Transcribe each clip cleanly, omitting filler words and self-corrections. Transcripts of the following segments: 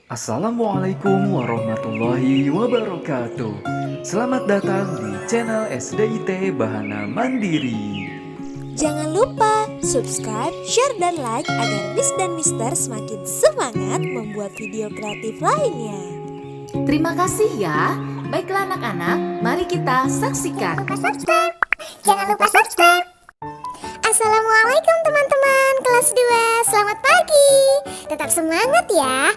Assalamualaikum warahmatullahi wabarakatuh. Selamat datang di channel SDIT Bahana Mandiri. Jangan lupa subscribe, share, dan like agar Miss dan Mister semakin semangat membuat video kreatif lainnya. Terima kasih ya. Baiklah anak-anak, mari kita saksikan. Jangan lupa subscribe. Assalamualaikum teman-teman kelas 2. Selamat pagi. Tetap semangat ya.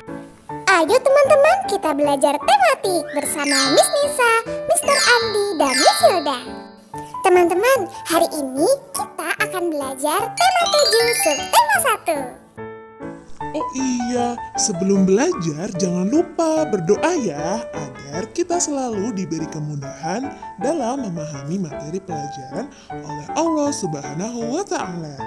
Ayo teman-teman, kita belajar tematik bersama Miss Nisa, Mr. Andi, dan Miss Hilda. Teman-teman, hari ini kita akan belajar tema 7 subtema 1. Oh iya, sebelum belajar jangan lupa berdoa ya agar kita selalu diberi kemudahan dalam memahami materi pelajaran oleh Allah Subhanahu wa Ta'ala.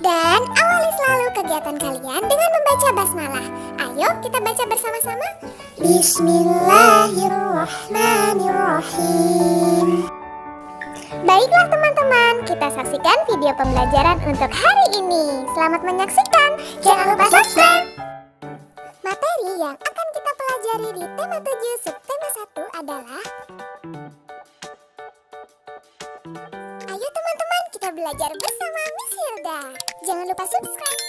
Dan awali selalu kegiatan kalian dengan membaca basmalah. Ayo kita baca bersama-sama. Bismillahirrahmanirrahim. Baiklah teman-teman, kita saksikan video pembelajaran untuk hari ini. Selamat menyaksikan. Jangan lupa subscribe. Materi yang akan kita pelajari di tema 7 subtema 1 adalah Ayo teman-teman, kita belajar bersama Miss Hilda. Jangan lupa subscribe.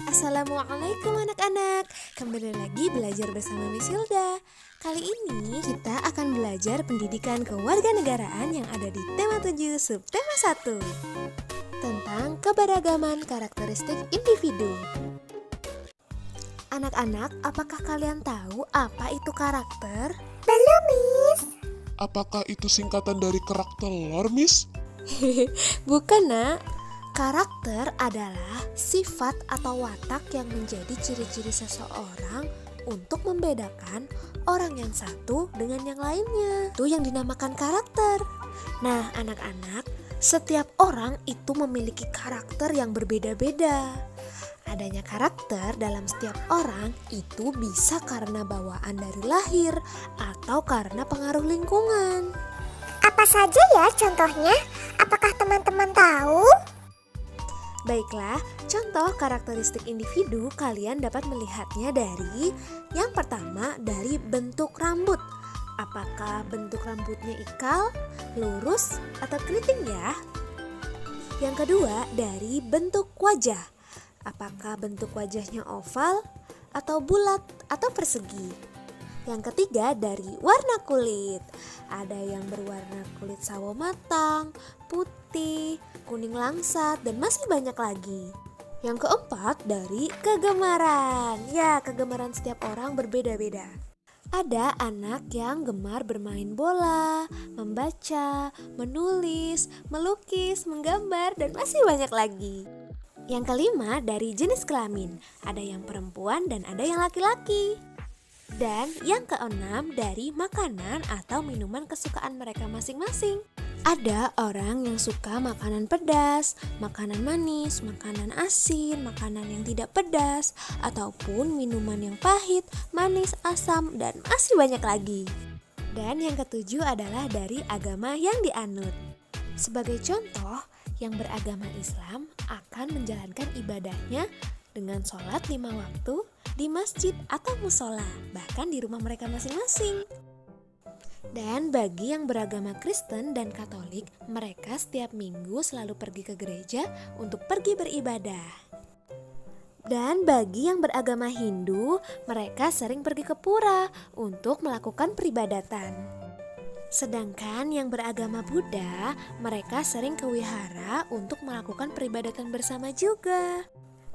Assalamualaikum anak-anak, kembali lagi belajar bersama Miss Hilda. Kali ini kita akan belajar pendidikan kewarganegaraan yang ada di tema 7 subtema 1 tentang keberagaman karakteristik individu. Anak-anak, apakah kalian tahu apa itu karakter? Belum, Miss. Apakah itu singkatan dari kerak telur, Miss? Bukan, Nak. Karakter adalah sifat atau watak yang menjadi ciri-ciri seseorang untuk membedakan orang yang satu dengan yang lainnya. Itu yang dinamakan karakter. Nah, anak-anak, setiap orang itu memiliki karakter yang berbeda-beda. Adanya karakter dalam setiap orang itu bisa karena bawaan dari lahir atau karena pengaruh lingkungan. Apa saja ya contohnya? Apakah teman-teman tahu? Baiklah, contoh karakteristik individu kalian dapat melihatnya dari yang pertama dari bentuk rambut. Apakah bentuk rambutnya ikal, lurus, atau keriting ya? Yang kedua dari bentuk wajah. Apakah bentuk wajahnya oval, atau bulat, atau persegi? Yang ketiga dari warna kulit. Ada yang berwarna kulit sawo matang, putih, kuning langsat, dan masih banyak lagi. Yang keempat dari kegemaran. Ya, kegemaran setiap orang berbeda-beda. Ada anak yang gemar bermain bola, membaca, menulis, melukis, menggambar, dan masih banyak lagi. Yang kelima dari jenis kelamin. Ada yang perempuan dan ada yang laki-laki. Dan yang keenam dari makanan atau minuman kesukaan mereka masing-masing. Ada orang yang suka makanan pedas, makanan manis, makanan asin, makanan yang tidak pedas, ataupun minuman yang pahit, manis, asam, dan masih banyak lagi. Dan yang ketujuh adalah dari agama yang dianut. Sebagai contoh, yang beragama Islam akan menjalankan ibadahnya dengan sholat 5 waktu di masjid atau musola, bahkan di rumah mereka masing-masing. Dan bagi yang beragama Kristen dan Katolik, mereka setiap minggu selalu pergi ke gereja untuk pergi beribadah. Dan bagi yang beragama Hindu, mereka sering pergi ke pura untuk melakukan peribadatan. Sedangkan yang beragama Buddha, mereka sering ke wihara untuk melakukan peribadatan bersama juga.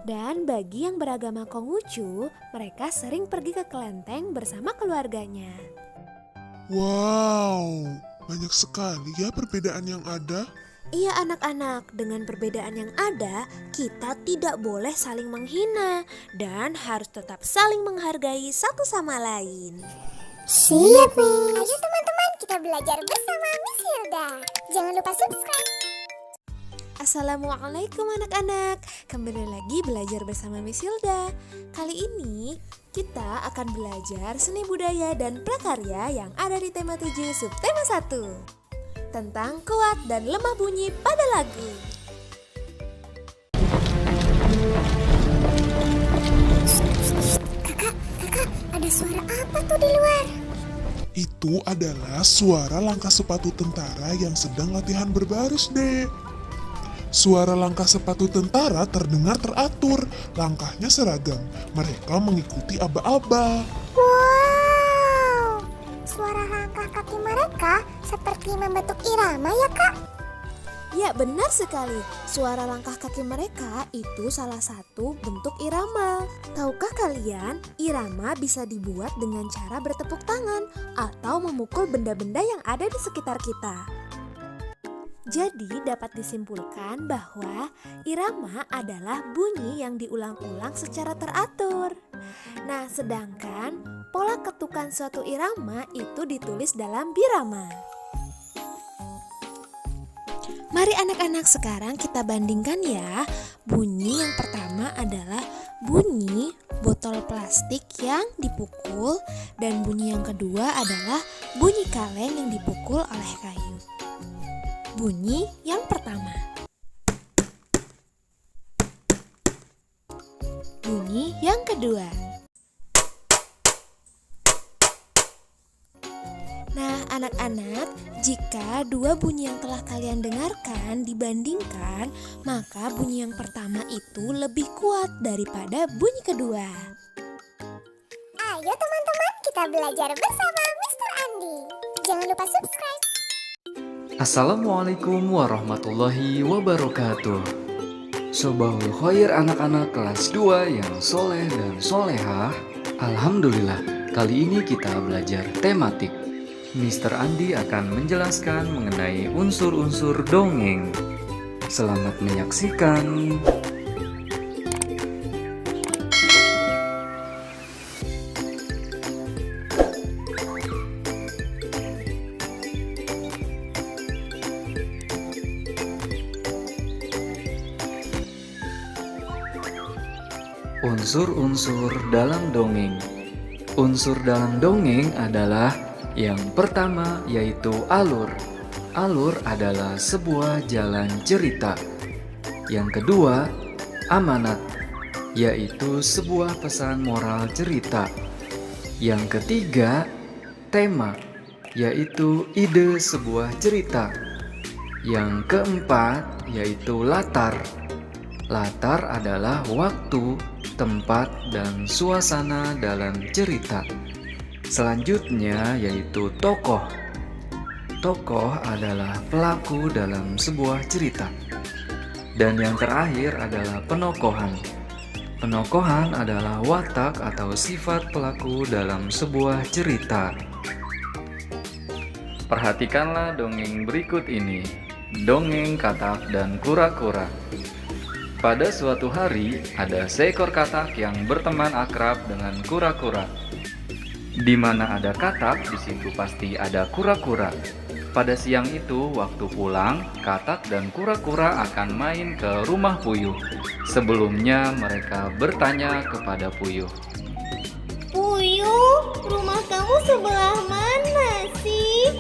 Dan bagi yang beragama Konghucu, mereka sering pergi ke kelenteng bersama keluarganya. Wow, banyak sekali ya perbedaan yang ada. Iya anak-anak, dengan perbedaan yang ada, kita tidak boleh saling menghina dan harus tetap saling menghargai satu sama lain. Siap, Miss. Ayo teman-teman, kita belajar bersama Miss Hilda. Jangan lupa subscribe. Assalamualaikum anak-anak, kembali lagi belajar bersama Miss Hilda. Kali ini kita akan belajar seni budaya dan prakarya yang ada di tema 7 subtema 1 tentang kuat dan lemah bunyi pada lagu. Kakak, suara apa tuh di luar? Itu adalah suara langkah sepatu tentara yang sedang latihan berbaris, Dek. Suara langkah sepatu tentara terdengar teratur, langkahnya seragam. Mereka mengikuti aba-aba. Wow, suara langkah kaki mereka seperti membentuk irama ya Kak? Ya, benar sekali. Suara langkah kaki mereka itu salah satu bentuk irama. Tahukah kalian, irama bisa dibuat dengan cara bertepuk tangan atau memukul benda-benda yang ada di sekitar kita. Jadi dapat disimpulkan bahwa irama adalah bunyi yang diulang-ulang secara teratur. Nah, sedangkan pola ketukan suatu irama itu ditulis dalam birama. Mari anak-anak, sekarang kita bandingkan ya. Bunyi yang pertama adalah bunyi botol plastik yang dipukul, dan bunyi yang kedua adalah bunyi kaleng yang dipukul oleh kayu. Bunyi yang pertama. Bunyi yang kedua. Nah, anak-anak, jika dua bunyi yang telah kalian dengarkan dibandingkan, maka bunyi yang pertama itu lebih kuat daripada bunyi kedua. Ayo teman-teman, kita belajar bersama Mr. Andi. Jangan lupa subscribe. Assalamualaikum warahmatullahi wabarakatuh. Sobahul khair anak-anak kelas 2 yang soleh dan solehah. Alhamdulillah, kali ini kita belajar tematik. Mr. Andi akan menjelaskan mengenai unsur-unsur dongeng. Selamat menyaksikan. Unsur-unsur dalam dongeng. Unsur dalam dongeng adalah yang pertama, yaitu alur. Alur adalah sebuah jalan cerita. Yang kedua, amanat, yaitu sebuah pesan moral cerita. Yang ketiga, tema, yaitu ide sebuah cerita. Yang keempat, yaitu latar. Latar adalah waktu, tempat, dan suasana dalam cerita. Selanjutnya yaitu tokoh. Tokoh adalah pelaku dalam sebuah cerita. Dan yang terakhir adalah penokohan. Penokohan adalah watak atau sifat pelaku dalam sebuah cerita. Perhatikanlah dongeng berikut ini. Dongeng katak dan kura-kura. Pada suatu hari, ada seekor katak yang berteman akrab dengan kura-kura. Di mana ada katak, di situ pasti ada kura-kura. Pada siang itu, waktu pulang, katak dan kura-kura akan main ke rumah Puyuh. Sebelumnya mereka bertanya kepada Puyuh. Puyuh, rumah kamu sebelah mana sih?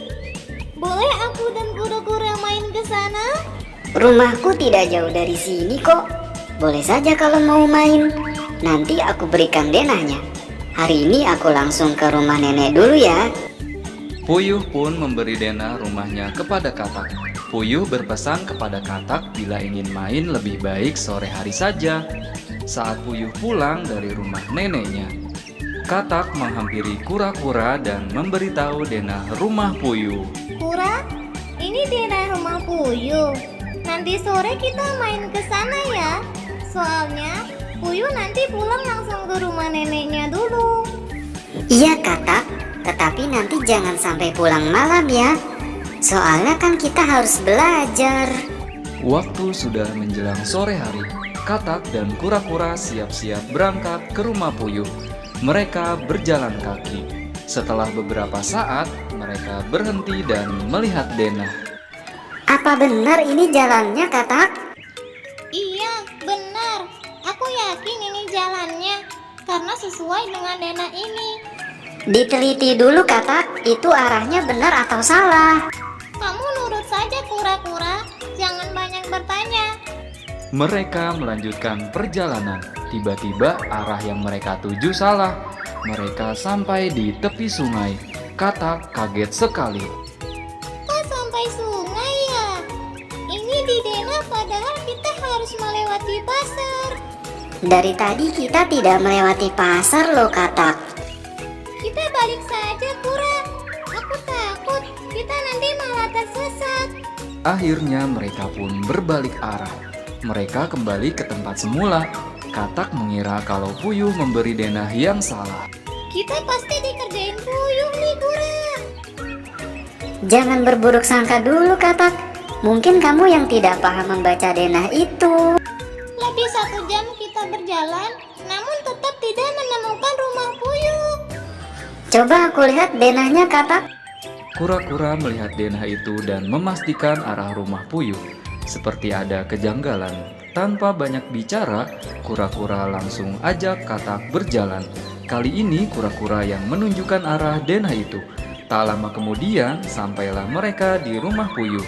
Boleh aku dan kura-kura main ke sana? Rumahku tidak jauh dari sini kok. Boleh saja kalau mau main. Nanti aku berikan denahnya. Hari ini aku langsung ke rumah nenek dulu ya. Puyuh pun memberi denah rumahnya kepada katak. Puyuh berpesan kepada katak bila ingin main lebih baik sore hari saja. Saat Puyuh pulang dari rumah neneknya, katak menghampiri kura-kura dan memberitahu denah rumah Puyuh. Kura, ini denah rumah Puyuh. Nanti sore kita main ke sana ya. Soalnya Puyuh nanti pulang langsung ke rumah neneknya dulu. Iya katak, tetapi nanti jangan sampai pulang malam ya. Soalnya kan kita harus belajar. Waktu sudah menjelang sore hari, katak dan kura-kura siap-siap berangkat ke rumah Puyuh. Mereka berjalan kaki. Setelah beberapa saat, mereka berhenti dan melihat denah. Apa benar ini jalannya katak? Iya, benar. Aku yakin ini jalannya karena sesuai dengan denah ini. Diteliti dulu katak, itu arahnya benar atau salah. Kamu nurut saja kura-kura, jangan banyak bertanya. Mereka melanjutkan perjalanan. Tiba-tiba arah yang mereka tuju salah. Mereka sampai di tepi sungai. Katak kaget sekali. Kok sampai sungai ya? Ini di Dena padahal kita harus melewati pasar. Dari tadi kita tidak melewati pasar loh, Katak. Kita balik saja, Kura. Aku takut kita nanti malah tersesat. Akhirnya mereka pun berbalik arah. Mereka kembali ke tempat semula. Katak mengira kalau Puyuh memberi denah yang salah. Kita pasti dikerjain Puyuh nih, Kura. Jangan berburuk sangka dulu, Katak. Mungkin kamu yang tidak paham membaca denah itu. Lebih 1 jam kita berjalan, namun tetap tidak menemukan rumah Puyuh. Coba aku lihat denahnya, Katak. Kura-kura melihat denah itu dan memastikan arah rumah Puyuh. Seperti ada kejanggalan. Tanpa banyak bicara, kura-kura langsung ajak Katak berjalan. Kali ini kura-kura yang menunjukkan arah denah itu. Tak lama kemudian, sampailah mereka di rumah Puyuh.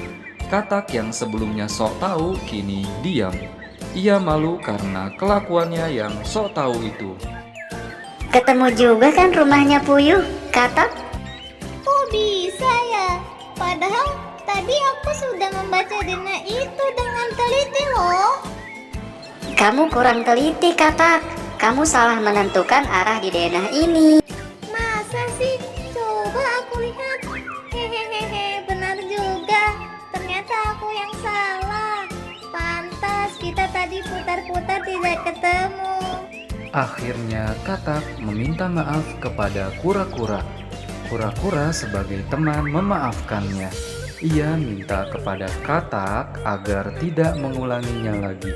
Katak yang sebelumnya sok tahu, kini diam. Ia malu karena kelakuannya yang sok tahu itu. Ketemu juga kan rumahnya Puyuh, Katak? Kok bisa ya? Padahal tadi aku sudah membaca denah itu dengan teliti loh. Kamu kurang teliti, Katak. Kamu salah menentukan arah di denah ini. Masa sih? Coba aku lihat. Hehehe, benar juga. Ternyata aku yang salah. Pantas kita tadi putar-putar tidak ketemu. Akhirnya Katak meminta maaf kepada kura-kura. Kura-kura sebagai teman memaafkannya. Ia minta kepada Katak agar tidak mengulanginya lagi.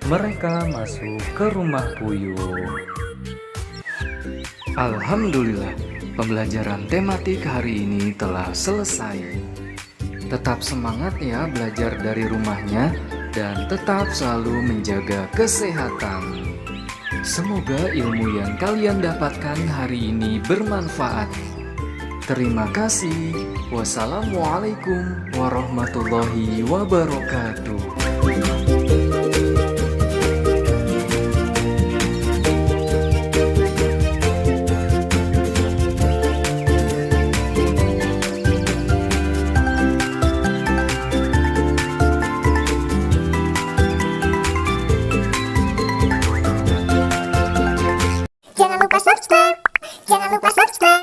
Mereka masuk ke rumah Puyuh. Alhamdulillah, pembelajaran tematik hari ini telah selesai. Tetap semangat ya belajar dari rumahnya dan tetap selalu menjaga kesehatan. Semoga ilmu yang kalian dapatkan hari ini bermanfaat. Terima kasih. Wassalamualaikum warahmatullahi wabarakatuh.